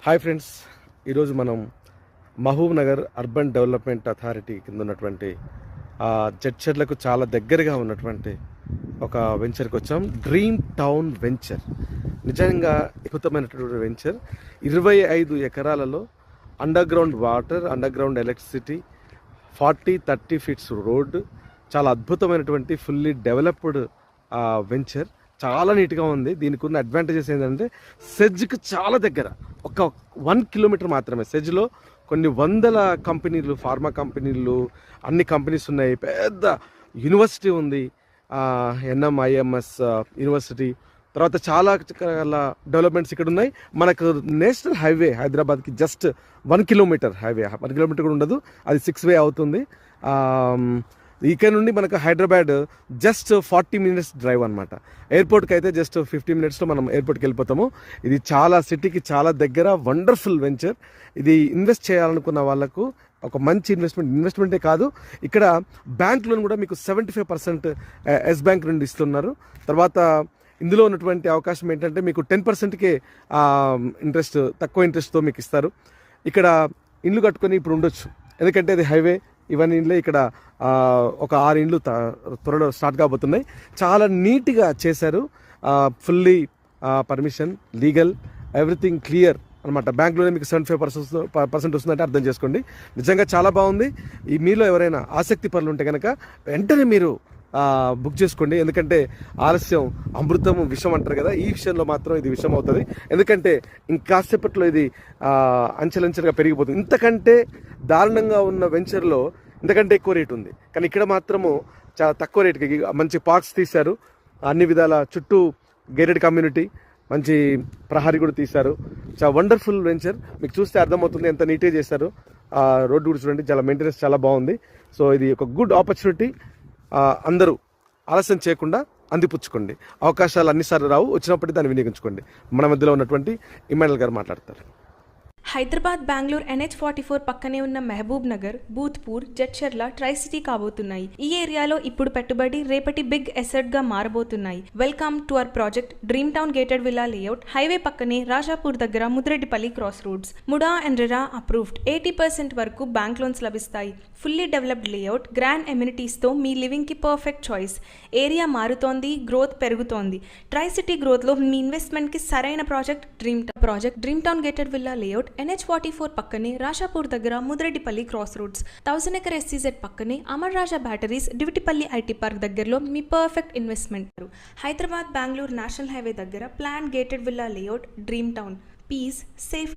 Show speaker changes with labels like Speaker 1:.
Speaker 1: Hi friends, ఈరోజు మనం Mahbub Nagar urban development authority కింద ఉన్నటువంటి జడ్చర్లకు చాలా దగ్గరగా ఉన్నటువంటి ఒక వెంచర్కి వచ్చాం. డ్రీమ్ టౌన్ వెంచర్ నిజంగా అద్భుతమైనటువంటి వెంచర్. 25 ఎకరాలలో under ground water, under ground electricity, 40-30 feets road, చాలా అద్భుతమైనటువంటి ఫుల్లీ డెవలప్డ్ వెంచర్. చాలా నీట్గా ఉంది. దీనికి ఉన్న అడ్వాంటేజెస్ ఏంటంటే సెజ్కి చాలా దగ్గర, ఒక 1 కిలోమీటర్ మాత్రమే. సెజ్లో కొన్ని వందల కంపెనీలు, ఫార్మా కంపెనీలు, అన్ని కంపెనీస్ ఉన్నాయి. పెద్ద యూనివర్సిటీ ఉంది, NMIMS యూనివర్సిటీ. తర్వాత చాలా డెవలప్మెంట్స్ ఇక్కడ ఉన్నాయి. మనకు నేషనల్ హైవే హైదరాబాద్కి జస్ట్ 1 కిలోమీటర్ హైవే, 1 కిలోమీటర్ కూడా ఉండదు, అది 6 వే అవుతుంది. ఇక్కడ నుండి మనకు హైదరాబాద్ జస్ట్ 40 మినిట్స్ డ్రైవ్ అనమాట. ఎయిర్పోర్ట్కి అయితే జస్ట్ 50 మినిట్స్లో మనం ఎయిర్పోర్ట్కి వెళ్ళిపోతాము. ఇది చాలా సిటీకి చాలా దగ్గర, వండర్ఫుల్ వెంచర్. ఇది ఇన్వెస్ట్ చేయాలనుకున్న వాళ్ళకు ఒక మంచి ఇన్వెస్ట్మెంటే కాదు, ఇక్కడ బ్యాంక్ లోన్ కూడా మీకు 75% ఎస్ బ్యాంక్ నుండి ఇస్తున్నారు. తర్వాత ఇందులో ఉన్నటువంటి అవకాశం ఏంటంటే మీకు 10%కే ఇంట్రెస్ట్, తక్కువ ఇంట్రెస్ట్తో మీకు ఇస్తారు. ఇక్కడ ఇండ్లు కట్టుకొని ఇప్పుడు ఉండొచ్చు, ఎందుకంటే అది హైవే. ఇవన్నీ ఇండ్లే ఇక్కడ ఒక 6 ఇండ్లు త్వరలో స్టార్ట్ కాబోతున్నాయి. చాలా నీట్గా చేశారు. Fully permission, legal, everything clear అనమాట. బ్యాంక్లోనే మీకు 75% వస్తుందంటే అర్థం చేసుకోండి. నిజంగా చాలా బాగుంది. ఈ మీలో ఎవరైనా ఆసక్తి పనులు ఉంటే కనుక వెంటనే మీరు బుక్ చేసుకోండి. ఎందుకంటే ఆలస్యం అమృతం విషం అంటారు కదా, ఈ విషయంలో మాత్రం ఇది విషం అవుతుంది. ఎందుకంటే ఇంకాసేపట్లో ఇది అంచెలంచెలుగా పెరిగిపోతుంది. ఇంతకంటే దారుణంగా ఉన్న వెంచర్లో ఇంతకంటే ఎక్కువ రేట్ ఉంది, కానీ ఇక్కడ మాత్రము చాలా తక్కువ రేటుకి మంచి పార్క్స్ తీశారు. అన్ని విధాల చుట్టూ గేటెడ్ కమ్యూనిటీ, మంచి ప్రహారీ కూడా తీశారు. చాలా వండర్ఫుల్ వెంచర్. మీకు చూస్తే అర్థమవుతుంది ఎంత నీట్గా చేశారు. రోడ్డు కూడా చూడండి, చాలా మెయింటెనెన్స్ చాలా బాగుంది. సో ఇది ఒక గుడ్ ఆపర్చునిటీ. అందరూ ఆలస్యం చేయకుండా అందిపుచ్చుకోండి. అవకాశాలు అన్నిసార్లు రావు, వచ్చినప్పటికీ దాన్ని వినియోగించుకోండి. మన మధ్యలో ఉన్నటువంటి ఇమానుయల్ గారు మాట్లాడతారు.
Speaker 2: హైదరాబాద్ బెంగళూరు NH44 పక్కనే ఉన్న Mahabubnagar, Bhoothpur, Jadcherla tri city కాబోతున్నాయి. ఈ ఏరియాలో ఇప్పుడు పెట్టుబడి రేపటి బిగ్ ఎసెట్ గా మారబోతున్నాయి. Welcome to our project dream town gated villa layout. Highway పక్కనే రాజాపూర్ దగ్గర Mudireddipalli cross roads. MUDA and RERA approved. 80% వరకు బ్యాంక్ లోన్స్ లభిస్తాయి. Fully developed layout, grand amenities తో మీ లివింగ్ కి పర్ఫెక్ట్ చాయిస్. ఏరియా మారుతోంది, గ్రోత్ పెరుగుతోంది. ట్రై సిటీ గ్రోత్ లో మీ ఇన్వెస్ట్మెంట్ కి సరైన project dream town gated villa layout. NH44 పక్కనే రాషాపూర్ దగ్గర Mudireddipalli cross roads. 1000 acre SEZ పక్కనే Amara Raja batteries, Divitipalli IT park దగ్గరలో మీ perfect investment. Hyderabad Bengaluru national highway దగ్గర plan gated villa layout. Dream town. Peace, safe